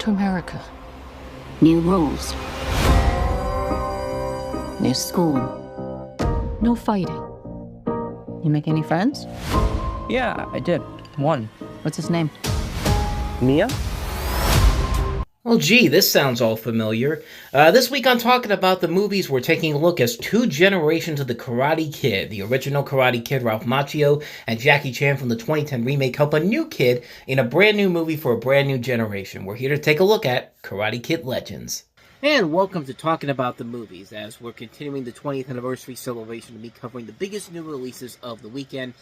to America. New rules. New school. No fighting. You make any friends? Yeah, I did. One. What's his name? Mia? Well, gee, this sounds all familiar. This week on Talking About the Movies, we're taking a look as two generations of the Karate Kid, the original Karate Kid Ralph Macchio and Jackie Chan from the 2010 remake, help a new kid in a brand new movie for a brand new generation. We're here to take a look at Karate Kid Legends. And welcome to Talking About the Movies, as we're continuing the 20th anniversary celebration to be covering the biggest new releases of the weekend.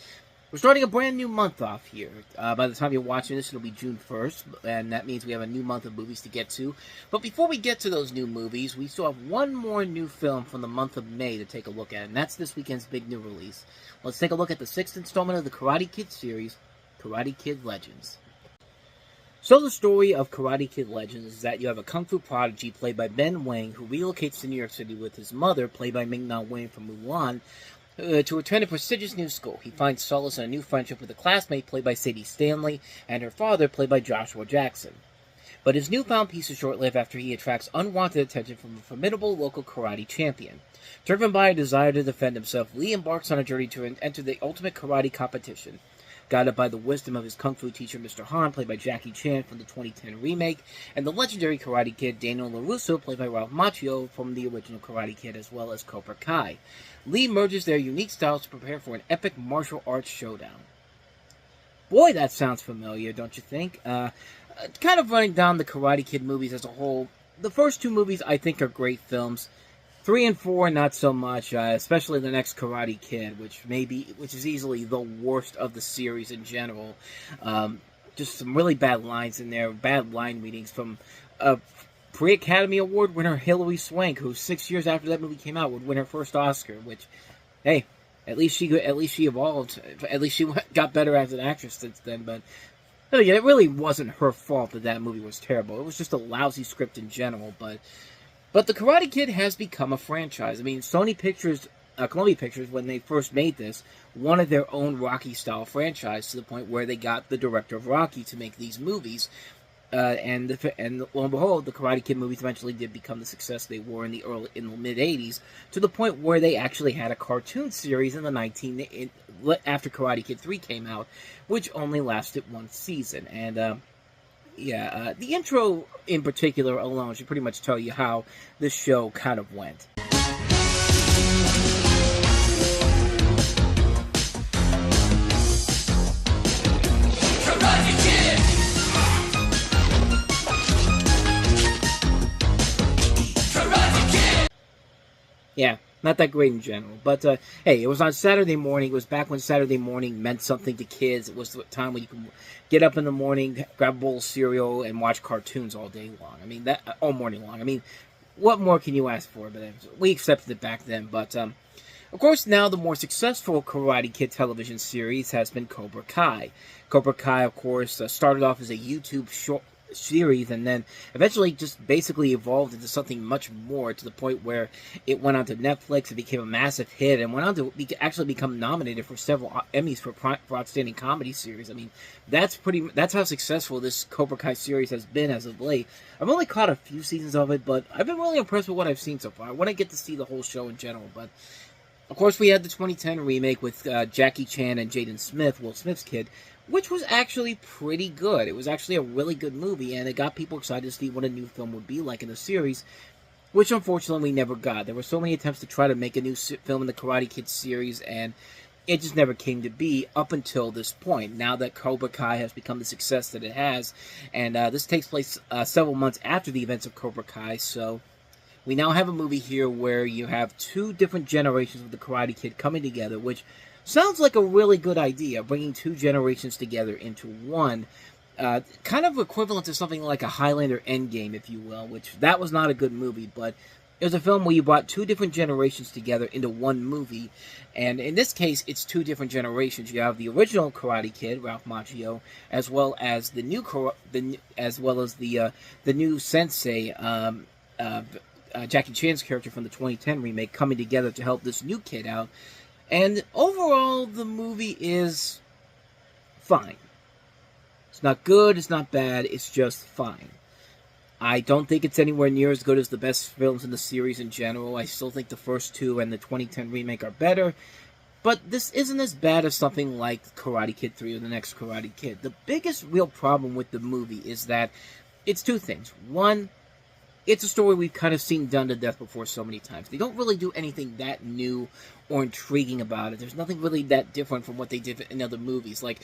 We're starting a brand new month off here. By the time you're watching this, it'll be June 1st, and that means we have a new month of movies to get to. But before we get to those new movies, we still have one more new film from the month of May to take a look at, and that's this weekend's big new release. Let's take a look at the 6th installment of the Karate Kid series, Karate Kid Legends. So the story of Karate Kid Legends is that you have a kung fu prodigy played by Ben Wang who relocates to New York City with his mother, played by Ming-Na Wen from Mulan, to attend a prestigious new school. He finds solace in a new friendship with a classmate played by Sadie Stanley and her father played by Joshua Jackson. But his newfound peace is short-lived after he attracts unwanted attention from a formidable local karate champion. Driven by a desire to defend himself, Lee embarks on a journey to enter the ultimate karate competition. Guided by the wisdom of his kung fu teacher, Mr. Han, played by Jackie Chan from the 2010 remake, and the legendary Karate Kid, Daniel LaRusso, played by Ralph Macchio from the original Karate Kid, as well as Cobra Kai. Lee merges their unique styles to prepare for an epic martial arts showdown. Boy, that sounds familiar, don't you think? Kind of running down the Karate Kid movies as a whole, the first two movies I think are great films. 3 and 4, not so much, especially the next Karate Kid, which is easily the worst of the series in general. Just some really bad lines in there, bad line readings from pre-Academy Award winner Hilary Swank, who 6 years after that movie came out would win her first Oscar. Which, hey, at least she evolved. At least she got better as an actress since then. But it really wasn't her fault that movie was terrible. It was just a lousy script in general, But the Karate Kid has become a franchise. I mean, Sony Pictures, Columbia Pictures, when they first made this, wanted their own Rocky-style franchise to the point where they got the director of Rocky to make these movies. And lo and behold, the Karate Kid movies eventually did become the success they were in the mid-'80s, to the point where they actually had a cartoon series after Karate Kid 3 came out, which only lasted one season. And the intro in particular alone should pretty much tell you how this show kind of went. Karate Kid! Karate Kid! Yeah, not that great in general. But, hey, it was on Saturday morning. It was back when Saturday morning meant something to kids. It was the time when you could get up in the morning, grab a bowl of cereal, and watch cartoons all day long. I mean, all morning long. I mean, what more can you ask for? But we accepted it back then. But, of course, now the more successful Karate Kid television series has been Cobra Kai. Cobra Kai, of course, started off as a YouTube short series and then eventually just basically evolved into something much more, to the point where it went on to Netflix, it became a massive hit, and went on to actually become nominated for several Emmys for Outstanding Comedy Series. I mean, that's how successful this Cobra Kai series has been as of late. I've only caught a few seasons of it, but I've been really impressed with what I've seen so far. I want to get to see the whole show in general, but of course we had the 2010 remake with Jackie Chan and Jaden Smith, Will Smith's kid, which was actually pretty good. It was actually a really good movie, and it got people excited to see what a new film would be like in the series, which unfortunately we never got. There were so many attempts to try to make a new film in the Karate Kid series, and it just never came to be up until this point, now that Cobra Kai has become the success that it has. And this takes place several months after the events of Cobra Kai, so we now have a movie here where you have two different generations of the Karate Kid coming together, which sounds like a really good idea, bringing two generations together into one. Kind of equivalent to something like a Highlander Endgame, if you will, which that was not a good movie, but it was a film where you brought two different generations together into one movie. And in this case, it's two different generations. You have the original Karate Kid, Ralph Macchio, as well as the new new sensei, Jackie Chan's character from the 2010 remake, coming together to help this new kid out. And overall, the movie is fine. It's not good, it's not bad, it's just fine. I don't think it's anywhere near as good as the best films in the series in general. I still think the first two and the 2010 remake are better. But this isn't as bad as something like Karate Kid 3 or the next Karate Kid. The biggest real problem with the movie is that it's two things. One, it's a story we've kind of seen done to death before so many times. They don't really do anything that new or intriguing about it. There's nothing really that different from what they did in other movies. Like,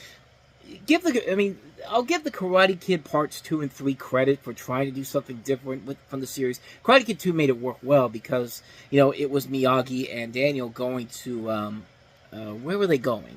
I'll give the Karate Kid Parts 2 and 3 credit for trying to do something different from the series. Karate Kid 2 made it work well because, it was Miyagi and Daniel going to, where were they going?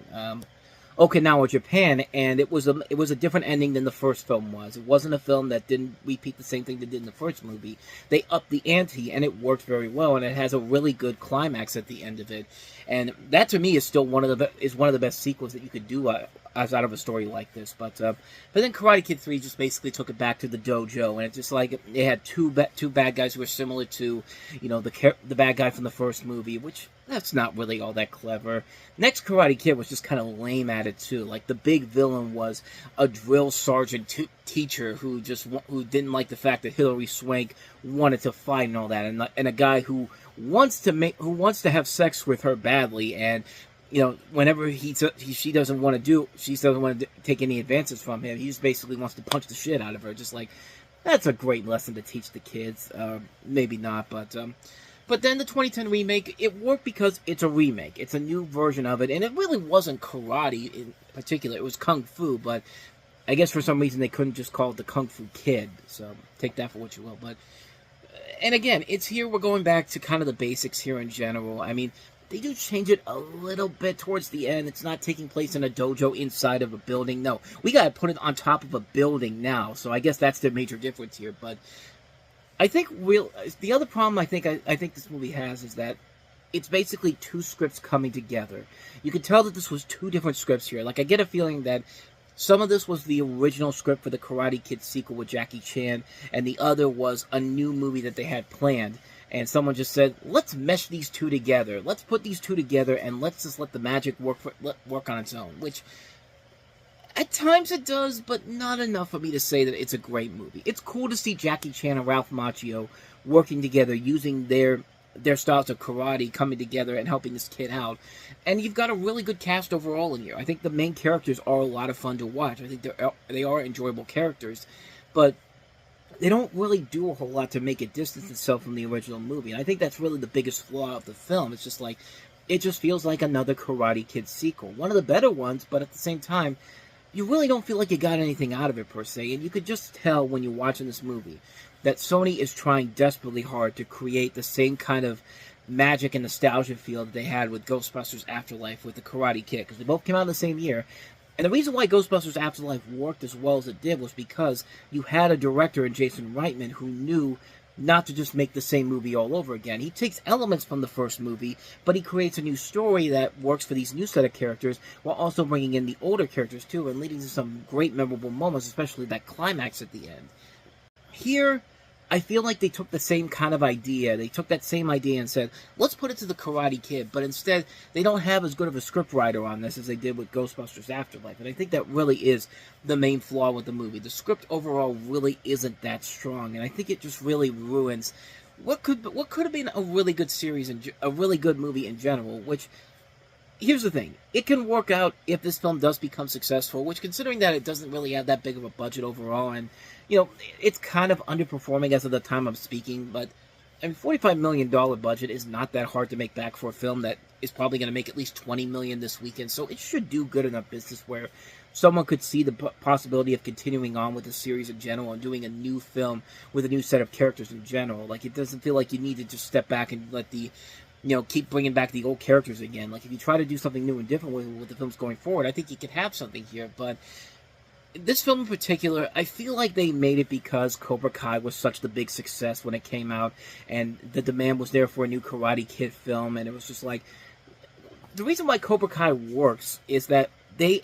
Okinawa, Japan, and it was a different ending than the first film was. It wasn't a film that didn't repeat the same thing they did in the first movie. They upped the ante, and it worked very well, and it has a really good climax at the end of it. And that, to me, is still one of the best sequels that you could do as out of a story like this. But then Karate Kid 3 just basically took it back to the dojo, and it just like it had two bad guys who were similar to the bad guy from the first movie, which that's not really all that clever. Next Karate Kid was just kind of lame at it too. Like the big villain was a drill sergeant teacher who didn't like the fact that Hilary Swank wanted to fight and all that, and a guy who wants to have sex with her badly, and whenever she doesn't want to take any advances from him, he just basically wants to punch the shit out of her. Just like, that's a great lesson to teach the kids. Maybe not, but then the 2010 remake, it worked because it's a remake. It's a new version of it, and it really wasn't karate in particular. It was kung fu, but I guess for some reason they couldn't just call it the Kung Fu Kid. So take that for what you will. And again, it's here. We're going back to kind of the basics here in general. I mean, they do change it a little bit towards the end. It's not taking place in a dojo inside of a building. No, we got to put it on top of a building now. So I guess that's the major difference here. But I think the other problem I think this movie has is that it's basically two scripts coming together. You can tell that this was two different scripts here. Like, I get a feeling that some of this was the original script for the Karate Kid sequel with Jackie Chan, and the other was a new movie that they had planned. And someone just said, let's mesh these two together. Let's put these two together, and let's just let the magic work on its own. Which, at times it does, but not enough for me to say that it's a great movie. It's cool to see Jackie Chan and Ralph Macchio working together, using their styles of karate, coming together and helping this kid out. And you've got a really good cast overall in here. I think the main characters are a lot of fun to watch. I think they are enjoyable characters, but they don't really do a whole lot to make it distance itself from the original movie. And I think that's really the biggest flaw of the film. It's just like, it just feels like another Karate Kid sequel. One of the better ones, but at the same time, you really don't feel like you got anything out of it per se. And you could just tell when you're watching this movie that Sony is trying desperately hard to create the same kind of magic and nostalgia feel that they had with Ghostbusters Afterlife with the Karate Kid, because they both came out in the same year. And the reason why Ghostbusters Afterlife worked as well as it did was because you had a director in Jason Reitman who knew not to just make the same movie all over again. He takes elements from the first movie, but he creates a new story that works for these new set of characters, while also bringing in the older characters too, and leading to some great memorable moments, especially that climax at the end. Here, I feel like they took the same kind of idea. They took that same idea and said, let's put it to the Karate Kid. But instead, they don't have as good of a scriptwriter on this as they did with Ghostbusters Afterlife. And I think that really is the main flaw with the movie. The script overall really isn't that strong. And I think it just really ruins what could have been a really good series and a really good movie in general, which, here's the thing. It can work out if this film does become successful, which, considering that it doesn't really have that big of a budget overall, and it's kind of underperforming as of the time I'm speaking, but $45 million budget is not that hard to make back for a film that is probably going to make at least $20 million this weekend, so it should do good enough business where someone could see the possibility of continuing on with the series in general and doing a new film with a new set of characters in general. Like, it doesn't feel like you need to just step back and let keep bringing back the old characters again. Like, if you try to do something new and different with the films going forward, I think you could have something here, but this film in particular, I feel like they made it because Cobra Kai was such the big success when it came out, and the demand was there for a new Karate Kid film, and it was just like, the reason why Cobra Kai works is that they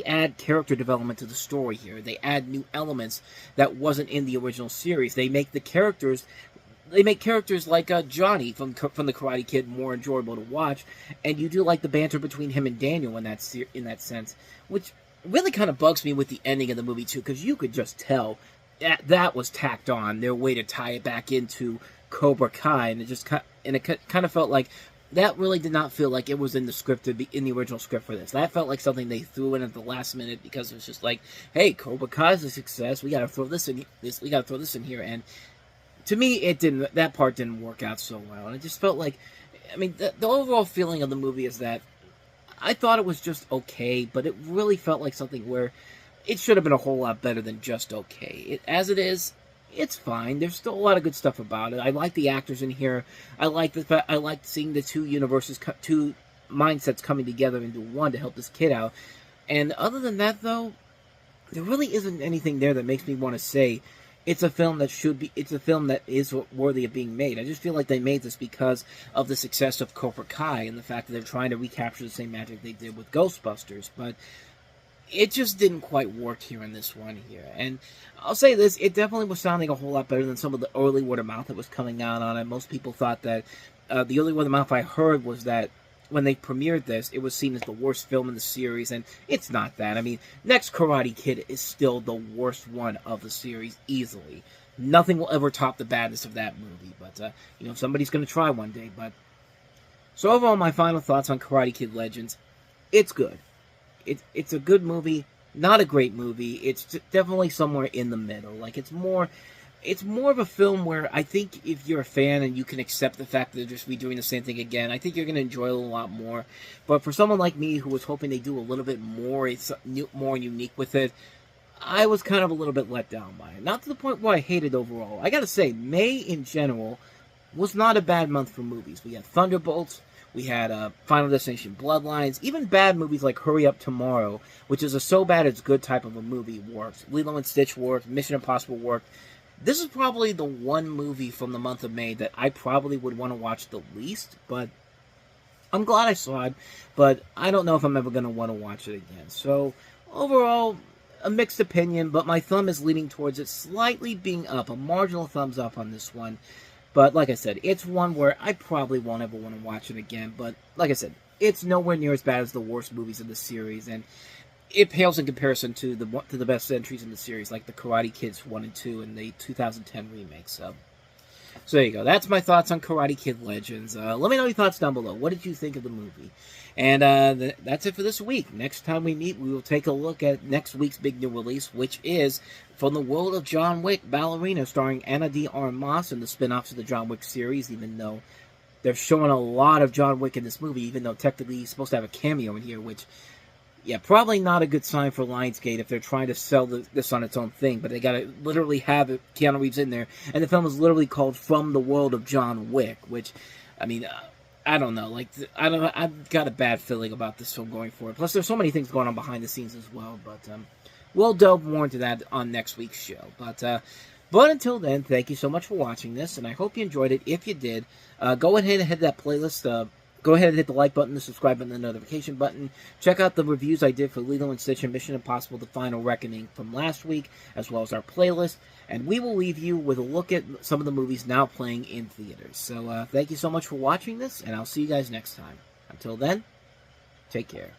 add character development to the story here. They add new elements that wasn't in the original series. They make characters like Johnny from the Karate Kid more enjoyable to watch, and you do like the banter between him and Daniel in that sense, which really kind of bugs me with the ending of the movie too, because you could just tell that was tacked on, their way to tie it back into Cobra Kai, and it kind of felt like that really did not feel like it was in the script in the original script for this. That felt like something they threw in at the last minute because it was just like, hey, Cobra Kai's a success. We got to throw this in. We got to throw this in here. And to me, it didn't. That part didn't work out so well. And it just felt like, I mean, the overall feeling of the movie is that I thought it was just okay, but it really felt like something where it should have been a whole lot better than just okay. As it is, it's fine. There's still a lot of good stuff about it. I like the actors in here. I like seeing the two universes, two mindsets coming together into one to help this kid out. And other than that, though, there really isn't anything there that makes me want to say it's a film that it's a film that is worthy of being made. I just feel like they made this because of the success of Cobra Kai and the fact that they're trying to recapture the same magic they did with Ghostbusters. But it just didn't quite work here in this one here. And I'll say this, it definitely was sounding a whole lot better than some of the early word of mouth that was coming out on it. Most people thought that the early word of mouth I heard was that when they premiered this, it was seen as the worst film in the series, and it's not that. I mean, next Karate Kid is still the worst one of the series, easily. Nothing will ever top the badness of that movie, but, somebody's going to try one day. But so overall, my final thoughts on Karate Kid Legends, it's good. It's a good movie, not a great movie. It's definitely somewhere in the middle. Like, it's more of a film where I think if you're a fan and you can accept the fact that they're just redoing the same thing again, I think you're going to enjoy it a lot more. But for someone like me who was hoping they do a little bit more unique with it, I was kind of a little bit let down by it. Not to the point where I hated overall. I gotta say, May in general was not a bad month for movies. We had Thunderbolts, we had Final Destination Bloodlines, even bad movies like Hurry Up Tomorrow, which is a so bad it's good type of a movie, worked. Lilo and Stitch worked, Mission Impossible worked. This is probably the one movie from the month of May that I probably would want to watch the least, but I'm glad I saw it, but I don't know if I'm ever going to want to watch it again. So, overall, a mixed opinion, but my thumb is leaning towards it slightly being up, a marginal thumbs up on this one. But like I said, it's one where I probably won't ever want to watch it again, but like I said, it's nowhere near as bad as the worst movies in the series, and it pales in comparison to the best entries in the series, like the Karate Kids 1 and 2 and the 2010 remake. So there you go. That's my thoughts on Karate Kid Legends. Let me know your thoughts down below. What did you think of the movie? And that's it for this week. Next time we meet, we will take a look at next week's big new release, which is From the World of John Wick, Ballerina, starring Anna de Armas and the spin-offs of the John Wick series, even though they're showing a lot of John Wick in this movie, even though technically he's supposed to have a cameo in here, which, yeah, probably not a good sign for Lionsgate if they're trying to sell this on its own thing, but they gotta literally have Keanu Reeves in there, and the film is literally called From the World of John Wick, which, I mean, I don't know, like, I've got a bad feeling about this film going forward. Plus, there's so many things going on behind the scenes as well, but we'll delve more into that on next week's show. But until then, thank you so much for watching this, and I hope you enjoyed it. If you did, go ahead and hit that playlist. Go ahead and hit the like button, the subscribe button, and the notification button. Check out the reviews I did for Lilo and Stitch and Mission Impossible: The Final Reckoning from last week, as well as our playlist. And we will leave you with a look at some of the movies now playing in theaters. So thank you so much for watching this, and I'll see you guys next time. Until then, take care.